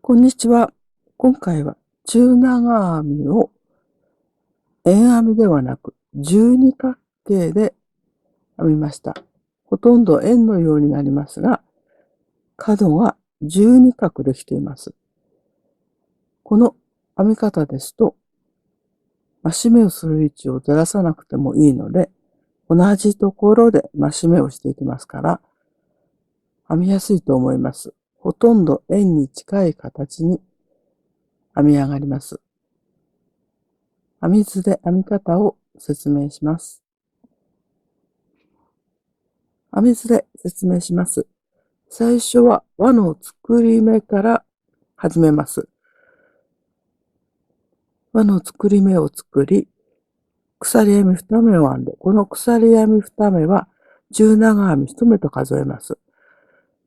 こんにちは。今回は中長編みを円編みではなく十二角形で編みました。ほとんど円のようになりますが、角が十二角できています。この編み方ですと、増し目をする位置をずらさなくてもいいので、同じところで増し目をしていきますから、編みやすいと思います。ほとんど円に近い形に編み上がります。編み図で編み方を説明します。編み図で説明します。最初は輪の作り目から始めます。輪の作り目を作り、鎖編み2目を編んで、この鎖編み2目は十長編み1目と数えます。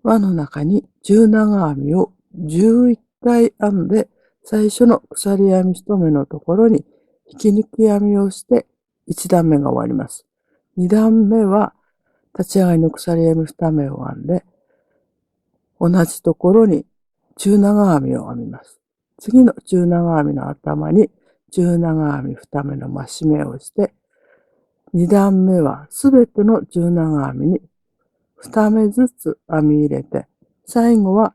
輪の中に十長編みを11回編んで、最初の鎖編み1目のところに引き抜き編みをして1段目が終わります。2段目は立ち上がりの鎖編み2目を編んで、同じところに中長編みを編みます。次の中長編みの頭に中長編み2目の増し目をして、2段目はすべての中長編みに2目ずつ編み入れて、最後は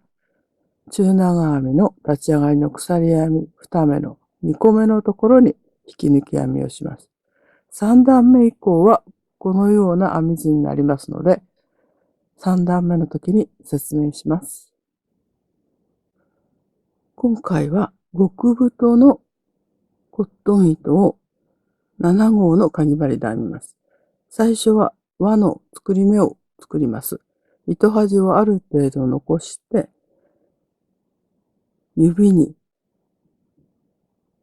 中長編みの立ち上がりの鎖編み2目の2個目のところに引き抜き編みをします。3段目以降はこのような編み図になりますので、3段目の時に説明します。今回は極太のコットン糸を7号のかぎ針で編みます。最初は輪の作り目を作ります。糸端をある程度残して、指に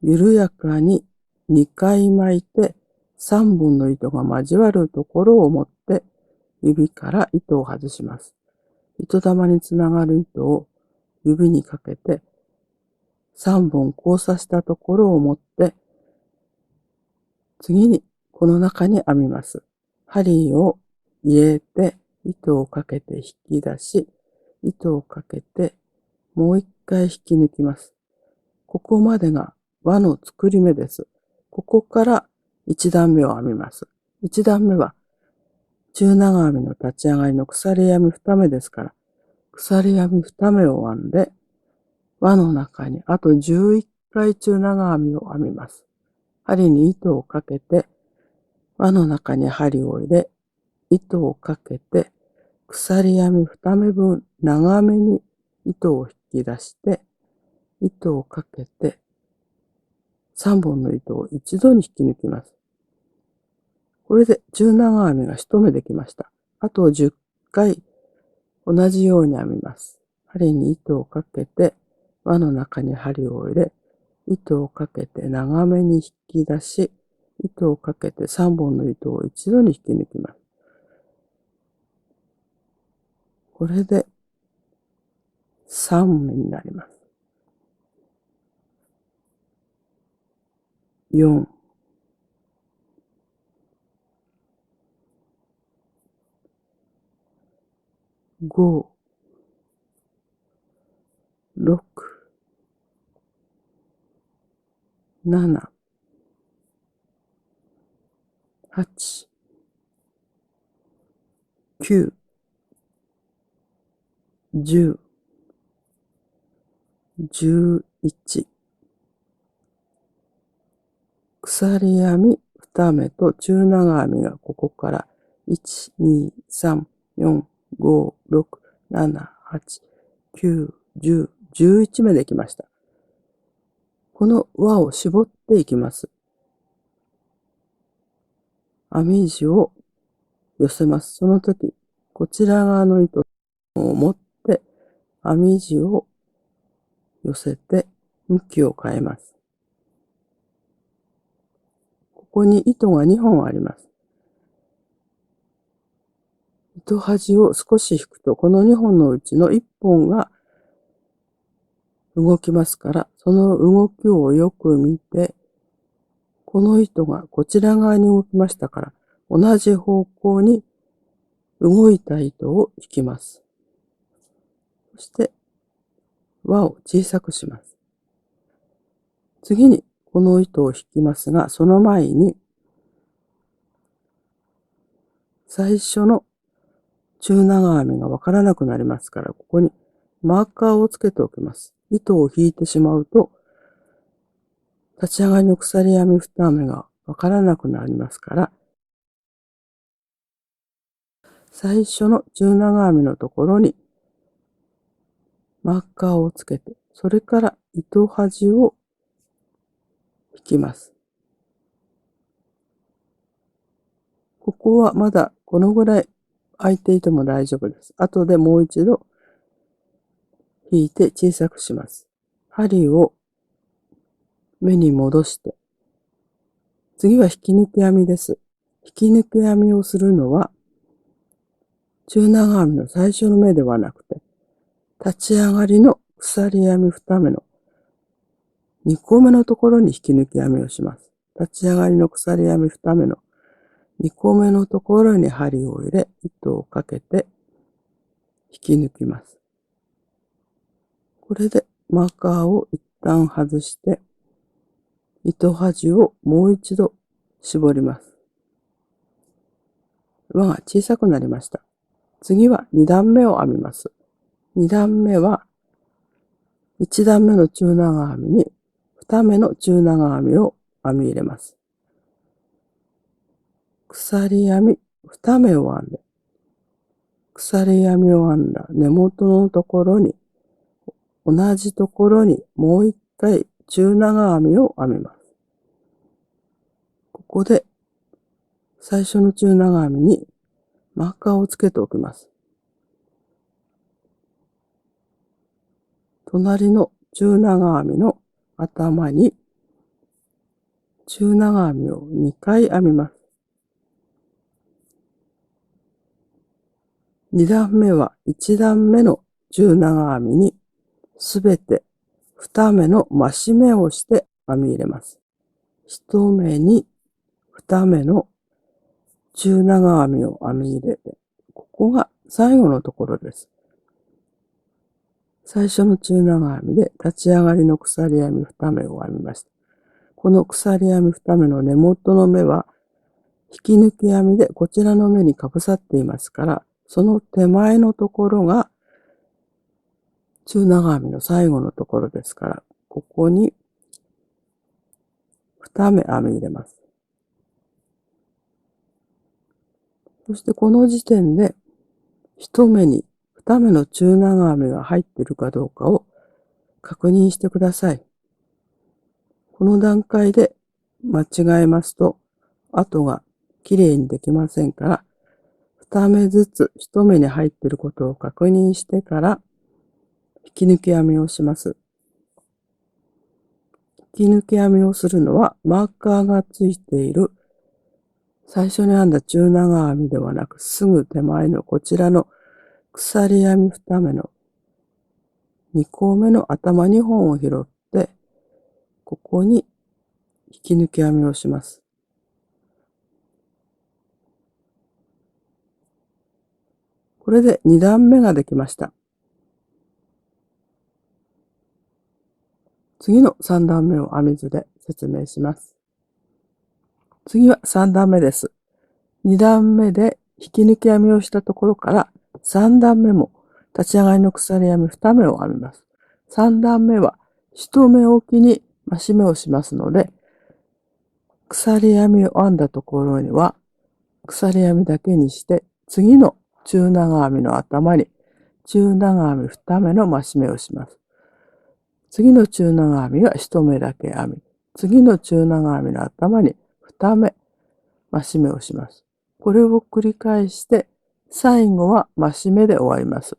緩やかに2回巻いて3本の糸が交わるところを持って指から糸を外します。糸玉につながる糸を指にかけて3本交差したところを持って次にこの中に編みます。針を入れて糸をかけて引き出し、糸をかけてもう一回引き抜きます。ここまでが輪の作り目です。ここから1段目を編みます。1段目は中長編みの立ち上がりの鎖編み2目ですから、鎖編み2目を編んで、輪の中にあと11回中長編みを編みます。針に糸をかけて、輪の中に針を入れ、糸をかけて、鎖編み2目分長めに糸を引き出して、糸をかけて、3本の糸を一度に引き抜きます。これで中長編みが1目できました。あと10回同じように編みます。針に糸をかけて、輪の中に針を入れ、糸をかけて長めに引き出し、糸をかけて3本の糸を一度に引き抜きます。これで3目になります。4、5、6、7、8、9、10、11、鎖編み2目と中長編みがここから1、2、3、4、5、6、7、8、9、10、11目できました。この輪を絞っていきます。編み地を寄せます。その時、こちら側の糸を持って編み地を寄せて向きを変えます。ここに糸が2本あります。糸端を少し引くと、この2本のうちの1本が動きますから、その動きをよく見て、この糸がこちら側に動きましたから、同じ方向に動いた糸を引きます。そして、輪を小さくします。次にこの糸を引きますが、その前に最初の中長編みがわからなくなりますから、ここにマーカーをつけておきます。糸を引いてしまうと、立ち上がりの鎖編み2編みがわからなくなりますから、最初の中長編みのところにマーカーをつけて、それから糸端を引きます。ここはまだこのぐらい空いていても大丈夫です。後でもう一度引いて小さくします。針を目に戻して、次は引き抜き編みです。引き抜き編みをするのは、中長編みの最初の目ではなくて、立ち上がりの鎖編み2目の2個目のところに引き抜き編みをします。立ち上がりの鎖編み2目の2個目のところに針を入れ、糸をかけて引き抜きます。これでマーカーを一旦外して、糸端をもう一度絞ります。輪が小さくなりました。次は2段目を編みます。2段目は1段目の中長編みに2目の中長編みを編み入れます。鎖編み2目を編んで、鎖編みを編んだ根元のところに、同じところにもう一回中長編みを編みます。ここで最初の中長編みにマーカーをつけておきます。隣の中長編みの頭に中長編みを2回編みます。2段目は1段目の中長編みにすべて2目の増し目をして編み入れます。1目に2目の中長編みを編み入れて、ここが最後のところです。最初の中長編みで立ち上がりの鎖編み2目を編みました。この鎖編み2目の根元の目は引き抜き編みでこちらの目にかぶさっていますから、その手前のところが中長編みの最後のところですから、ここに2目編み入れます。そしてこの時点で1目に2目の中長編みが入っているかどうかを確認してください。この段階で間違えますと、後がきれいにできませんから、2目ずつ1目に入っていることを確認してから、引き抜き編みをします。引き抜き編みをするのは、マーカーがついている最初に編んだ中長編みではなく、すぐ手前のこちらの鎖編み2目の2個目の頭2本を拾って、ここに引き抜き編みをします。これで2段目ができました。次の3段目を編み図で説明します。次は3段目です。2段目で引き抜き編みをしたところから3段目も立ち上がりの鎖編み2目を編みます。3段目は1目おきに増し目をしますので、鎖編みを編んだところには鎖編みだけにして、次の中長編みの頭に中長編み2目の増し目をします。次の中長編みは1目だけ編み、次の中長編みの頭に2目増し目をします。これを繰り返して、最後は増し目で終わります。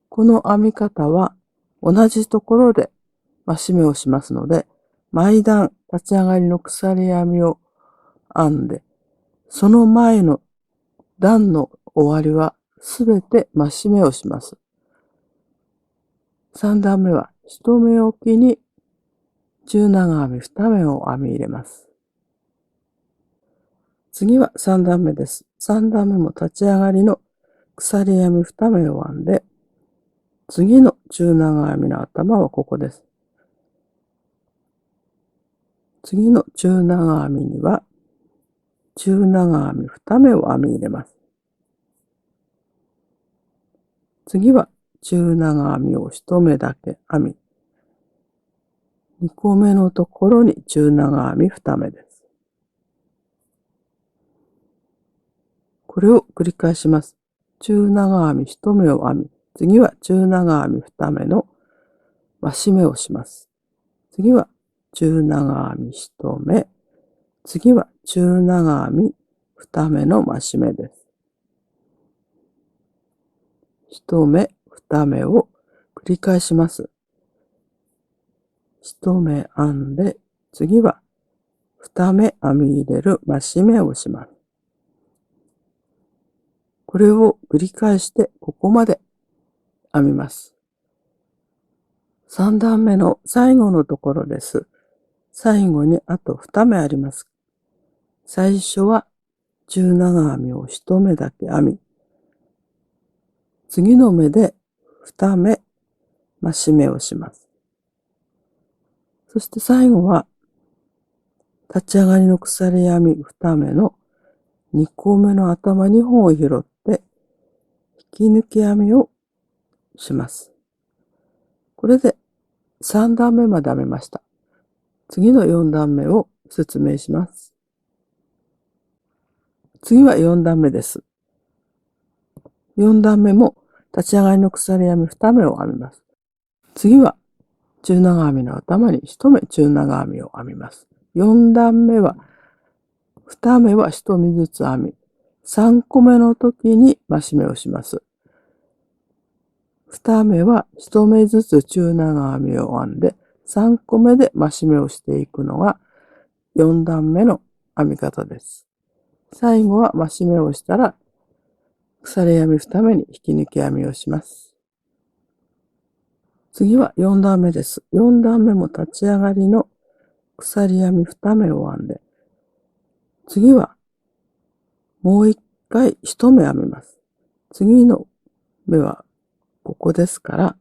この編み方は同じところで増し目をしますので、毎段立ち上がりの鎖編みを編んで、その前の段の終わりはすべて増し目をします。3段目は1目おきに中長編み2目を編み入れます。次は3段目です。3段目も立ち上がりの鎖編み2目を編んで、次の中長編みの頭はここです。次の中長編みには、中長編み2目を編み入れます。次は中長編みを1目だけ編み、2個目のところに中長編み2目です。これを繰り返します。中長編み1目を編み、次は中長編み2目の増し目をします。次は中長編み1目、次は中長編み2目の増し目です。1目、2目を繰り返します。1目編んで、次は2目編み入れる増し目をします。これを繰り返してここまで編みます。3段目の最後のところです。最後にあと2目あります。最初は中長編みを1目だけ編み、次の目で2目増し目をします。そして最後は立ち上がりの鎖編み2目の2個目の頭2本を拾って引き抜き編みをします。これで3段目まで編めました。次の4段目を説明します。次は4段目です。4段目も立ち上がりの鎖編み2目を編みます。次は中長編みの頭に1目中長編みを編みます。4段目は2目は1目ずつ編み、3個目の時に増し目をします。2目は1目ずつ中長編みを編んで、3個目で増し目をしていくのが4段目の編み方です。最後は増し目をしたら、鎖編み2目に引き抜き編みをします。次は4段目です。4段目も立ち上がりの鎖編み2目を編んで、次はもう1回1目編みます。次の目はここですから、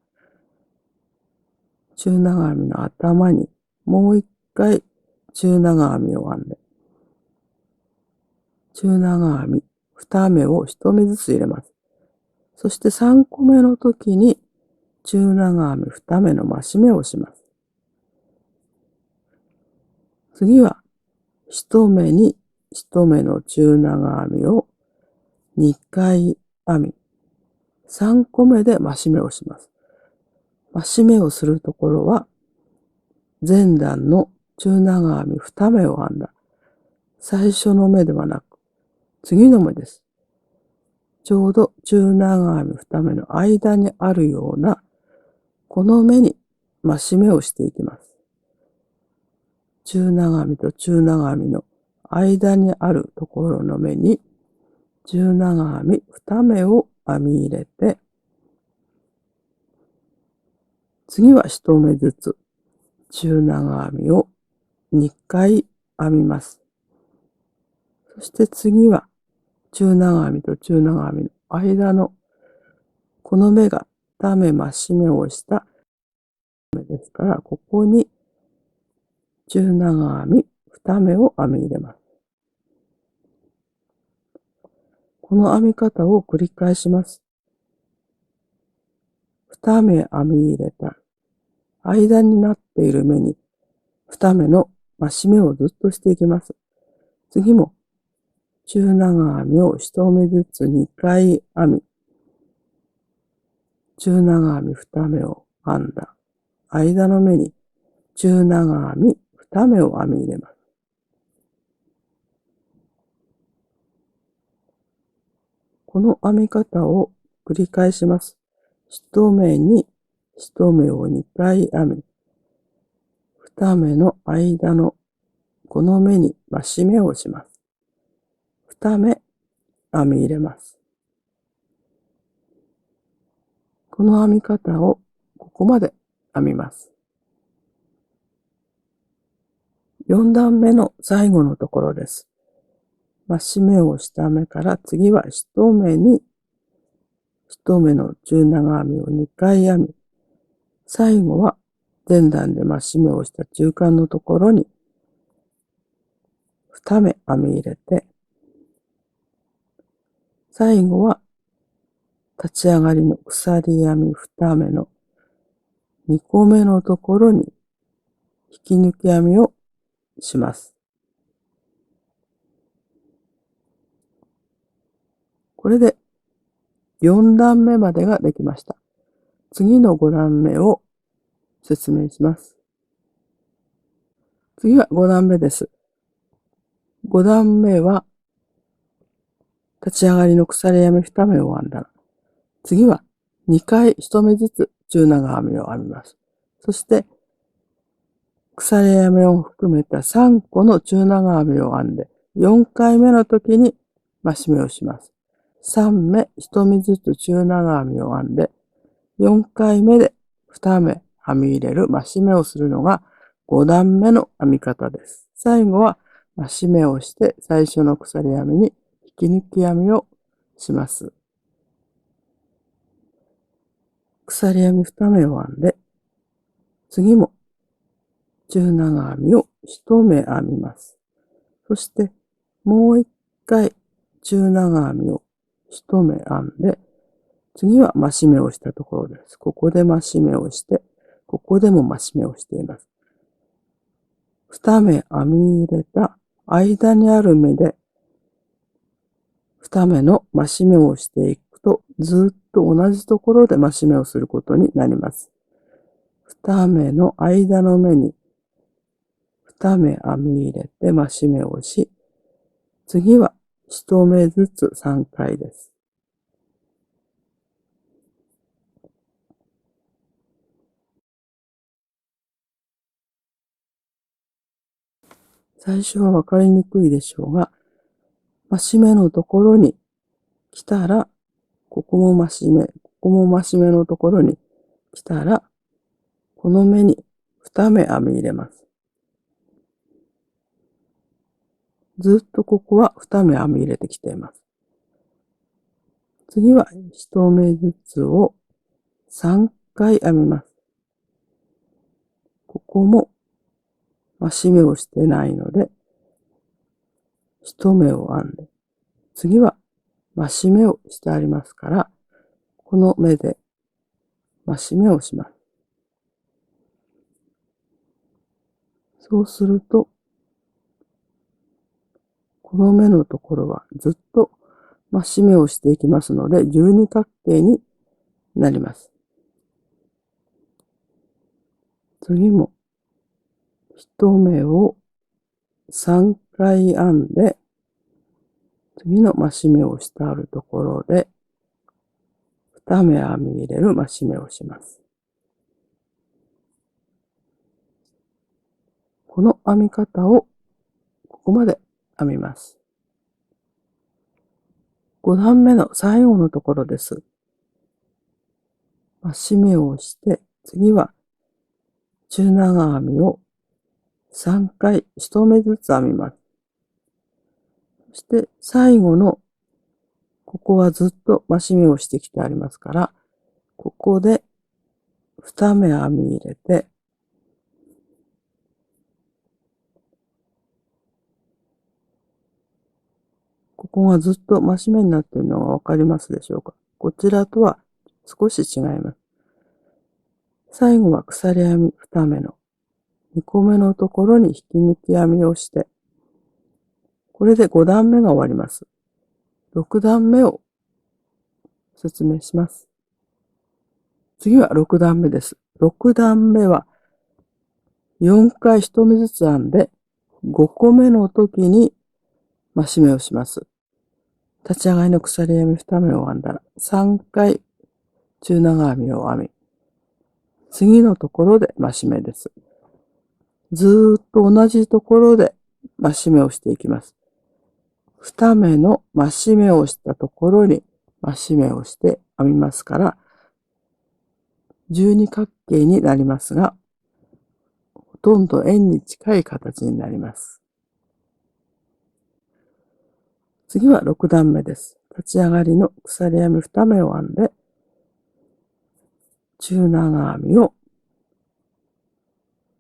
中長編みの頭にもう1回中長編みを編んで、中長編み2目を1目ずつ入れます。そして3個目の時に中長編み2目の増し目をします。次は1目に1目の中長編みを2回編み、3個目で増し目をします。増し目をするところは、前段の中長編み2目を編んだ最初の目ではなく、次の目です。ちょうど中長編み2目の間にあるような、この目に増し目をしていきます。中長編みと中長編みの間にあるところの目に、中長編み2目を編み入れて、次は1目ずつ中長編みを2回編みます。そして次は中長編みと中長編みの間のこの目が2目増し目をした目ですから、ここに中長編み2目を編み入れます。この編み方を繰り返します。2目編み入れた間になっている目に2目の増し目をずっとしていきます。次も中長編みを1目ずつ2回編み、中長編み2目を編んだ間の目に中長編み2目を編み入れます。この編み方を繰り返します。1目に1目を2回編み、2目の間のこの目に増し目をします。2目編み入れます。この編み方をここまで編みます。4段目の最後のところです。増し目をした目から次は1目に1目の中長編みを2回編み、最後は前段で増し目をした中間のところに2目編み入れて、最後は立ち上がりの鎖編み2目の2個目のところに引き抜き編みをします。これで4段目までができました。次の5段目を説明します。次は5段目です。5段目は立ち上がりの鎖編み2目を編んだら、次は2回1目ずつ中長編みを編みます。そして鎖編みを含めた3個の中長編みを編んで、4回目の時に増し目をします。3目1目ずつ中長編みを編んで、4回目で2目編み入れる増し目をするのが5段目の編み方です。最後は増し目をして最初の鎖編みに引き抜き編みをします。鎖編み2目を編んで、次も中長編みを1目編みます。そしてもう1回中長編みを1目編んで、次は増し目をしたところです。ここで増し目をして、ここでも増し目をしています。2目編み入れた間にある目で2目の増し目をしていくと、ずっと同じところで増し目をすることになります。2目の間の目に2目編み入れて増し目をし、次は1目ずつ3回です。最初はわかりにくいでしょうが、増し目のところに来たら、ここも増し目、ここも増し目のところに来たら、この目に2目編み入れます。ずっとここは2目編み入れてきています。次は1目ずつを3回編みます。ここも増し目をしてないので、1目を編んで、次は増し目をしてありますから、この目で増し目をします。そうすると、この目のところはずっと増し目をしていきますので、十二角形になります。次も、1目を3回編んで、次の増し目をしてあるところで、2目編み入れる増し目をします。この編み方をここまで編みます。5段目の最後のところです。増し目をして、次は中長編みを3回1目ずつ編みます。そして最後のここはずっと増し目をしてきてありますから、ここで2目編み入れて、ここがずっと増し目になっているのがわかりますでしょうか。こちらとは少し違います。最後は鎖編み2目の2個目のところに引き抜き編みをして、これで5段目が終わります。6段目を説明します。次は6段目です。6段目は4回1目ずつ編んで、5個目の時に増し目をします。立ち上がりの鎖編み2目を編んだら、3回中長編みを編み、次のところで増し目です。ずーっと同じところで増し目をしていきます。2目の増し目をしたところに増し目をして編みますから、十二角形になりますが、ほとんど円に近い形になります。次は6段目です。立ち上がりの鎖編み2目を編んで、中長編みを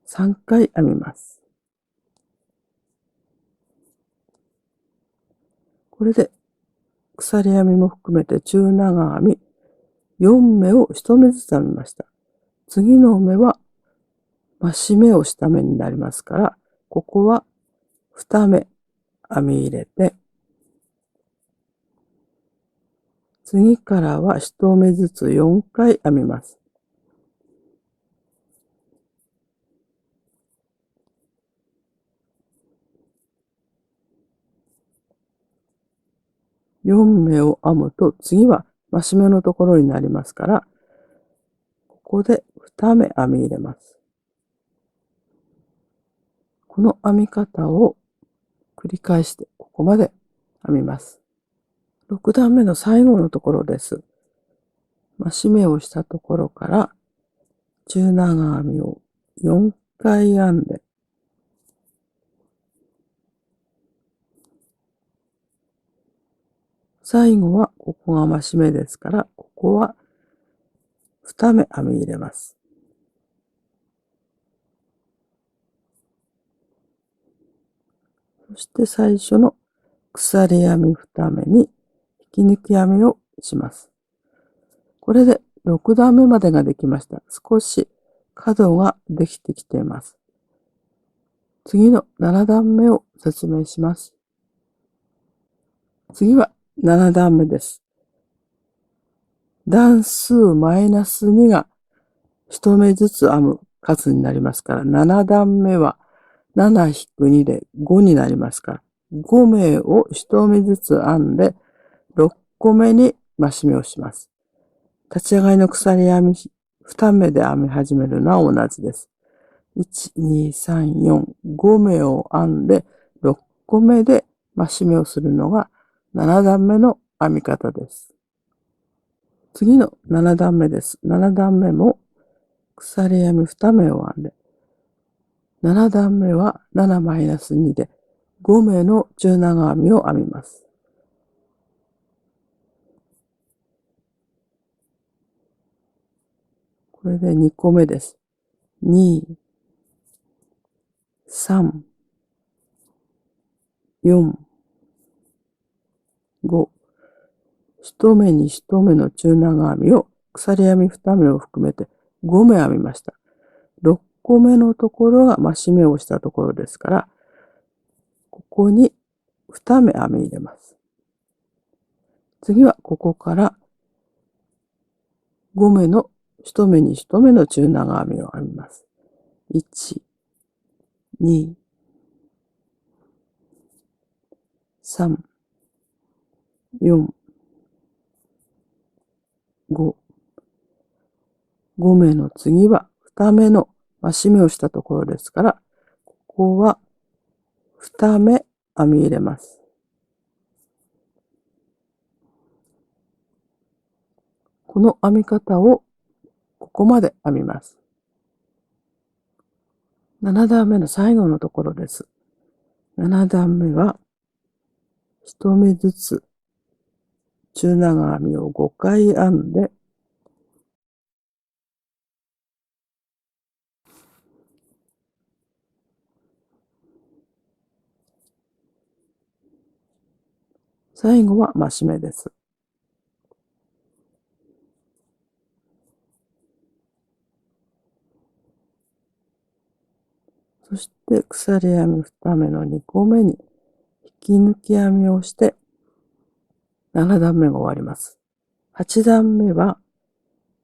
3回編みます。これで鎖編みも含めて中長編み4目を1目ずつ編みました。次の目は増し目をした目になりますから、ここは2目編み入れて、次からは1目ずつ4回編みます。4目を編むと次は増し目のところになりますから、ここで2目編み入れます。この編み方を繰り返してここまで編みます。6段目の最後のところです。増し目をしたところから中長編みを4回編んで、最後はここが増し目ですから、ここは2目編み入れます。そして最初の鎖編み2目に引き抜き編みをします。これで6段目までができました。少し角ができてきています。次の7段目を説明します。次は7段目です。段数マイナス2が1目ずつ編む数になりますから、7段目は7-2で5になりますから、5目を1目ずつ編んで、6個目に増し目をします。立ち上がりの鎖編み2目で編み始めるのは同じです。1、2、3、4、5目を編んで、6個目で増し目をするのが7段目の編み方です。次の7段目です。7段目も鎖編み2目を編んで、7段目は 7-2 で5目の中長編みを編みます。これで2個目です。2、3、4、5。1目に1目の中長編みを鎖編み2目を含めて5目編みました。6個目のところが増し目をしたところですから、ここに2目編み入れます。次はここから5目の1目に1目の中長編みを編みます。1、2、3、4、5。5目の次は2目の増し目をしたところですから、ここは2目編み入れます。この編み方をここまで編みます。7段目の最後のところです。7段目は1目ずつ中長編みを5回編んで、最後は増し目です。そして鎖編み2目の2個目に引き抜き編みをして7段目が終わります。8段目は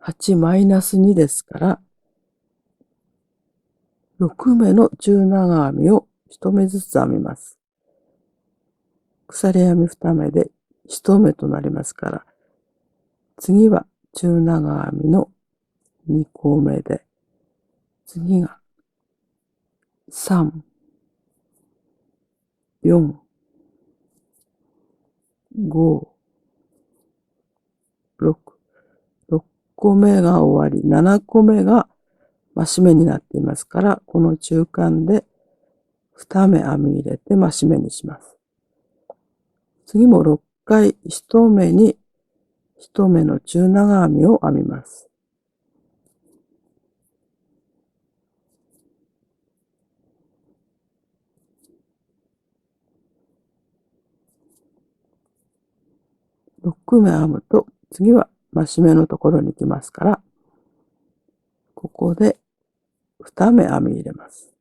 8-2 ですから、6目の中長編みを1目ずつ編みます。鎖編み2目で1目となりますから、次は中長編みの2個目で、次が3、4、5、6、6個目が終わり、7個目が増し目になっていますから、この中間で2目編み入れて増し目にします。次も6回1目に1目の中長編みを編みます。6目編むと、次は増し目のところに行きますから、ここで2目編み入れます。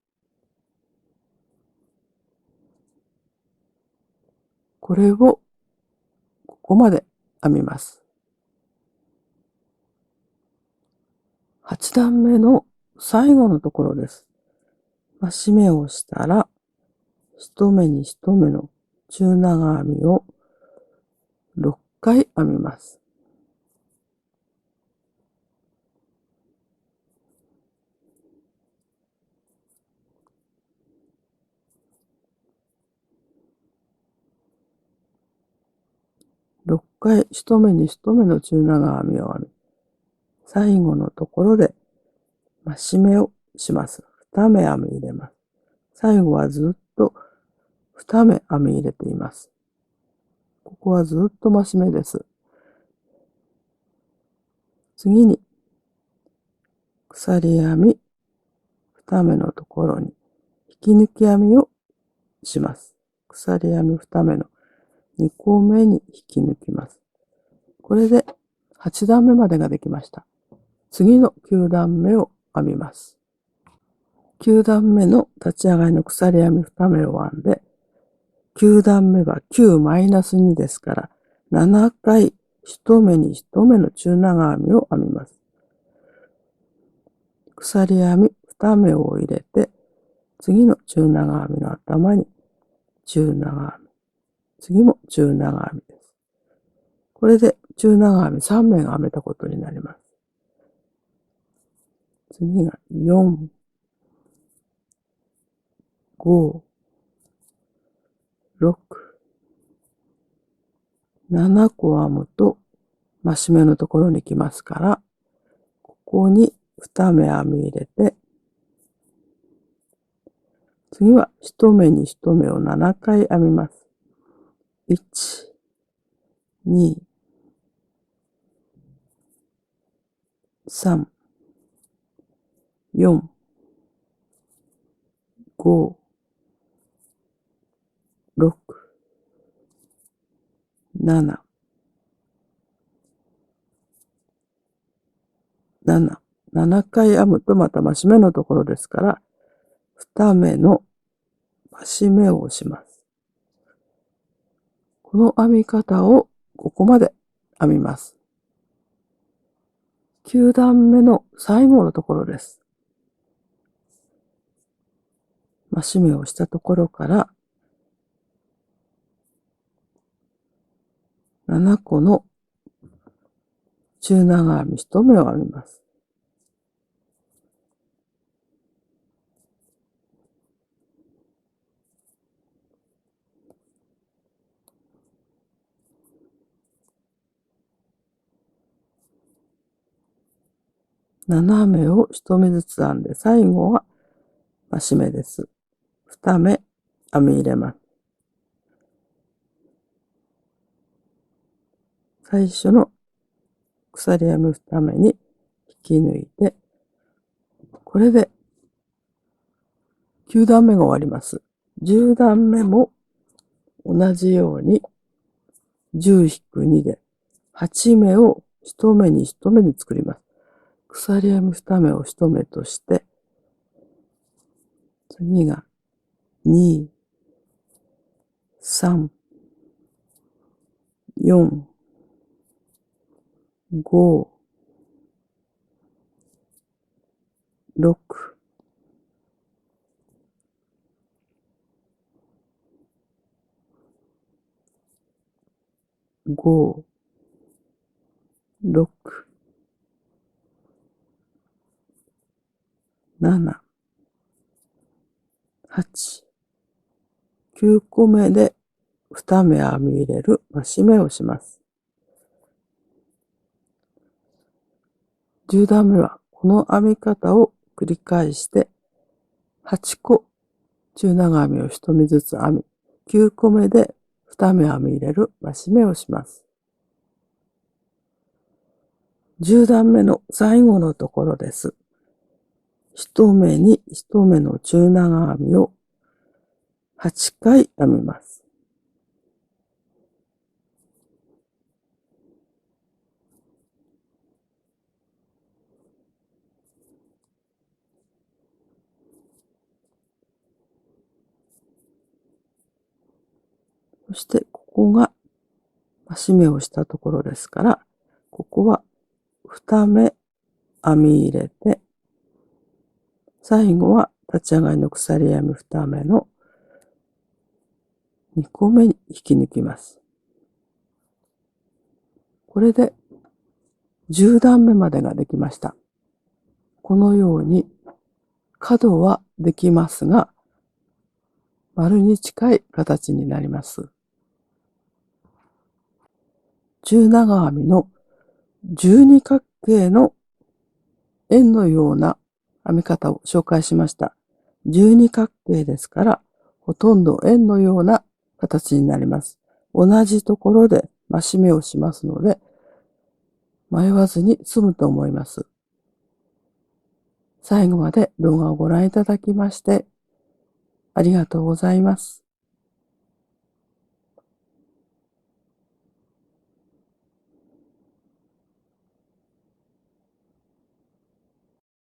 これをここまで編みます。8段目の最後のところです。増し目をしたら、1目に1目の中長編みを6回編みます。6回1目に1目の中長編みを編み、最後のところで増し目をします。2目編み入れます。最後はずっと2目編み入れています。ここはずっと増し目です。次に鎖編み2目のところに引き抜き編みをします。鎖編み2目の2個目に引き抜きます。これで8段目までができました。次の9段目を編みます。9段目の立ち上がりの鎖編み2目を編んで、9段目は 9-2 ですから、7回1目に1目の中長編みを編みます。鎖編み2目を入れて、次の中長編みの頭に中長編み、次も中長編みです。これで中長編み3目が編めたことになります。次が4、5、6、7個編むと増し目のところに来ますから、ここに2目編み入れて、次は1目に1目を7回編みます。1、2、3、4、5、6、7、7回編むとまた増し目のところですから、2目の増し目をします。この編み方をここまで編みます。9段目の最後のところです。増し目をしたところから7個の中長編み1目を編みます。7目を1目ずつ編んで、最後は増し目です。2目編み入れます。最初の鎖編み2目に引き抜いて、これで9段目が終わります。10段目も同じように10-2で8目を1目に1目に作ります。鎖編み2目を1目として、次が2、3、4、5、6、5、6、7、8、9個目で2目編み入れる増し目をします。10段目はこの編み方を繰り返して8個中長編みを1目ずつ編み、9個目で2目編み入れる増し目をします。10段目の最後のところです。1目に1目の中長編みを8回編みます。そしてここが増し目をしたところですから、ここは2目編み入れて、最後は立ち上がりの鎖編み2目の2個目に引き抜きます。これで10段目までができました。このように角はできますが、丸に近い形になります。中長編みの12角形の円のような編み方を紹介しました。12角形ですから、ほとんど円のような形になります。同じところで増し目をしますので、迷わずに済むと思います。最後まで動画をご覧いただきまして、ありがとうございます。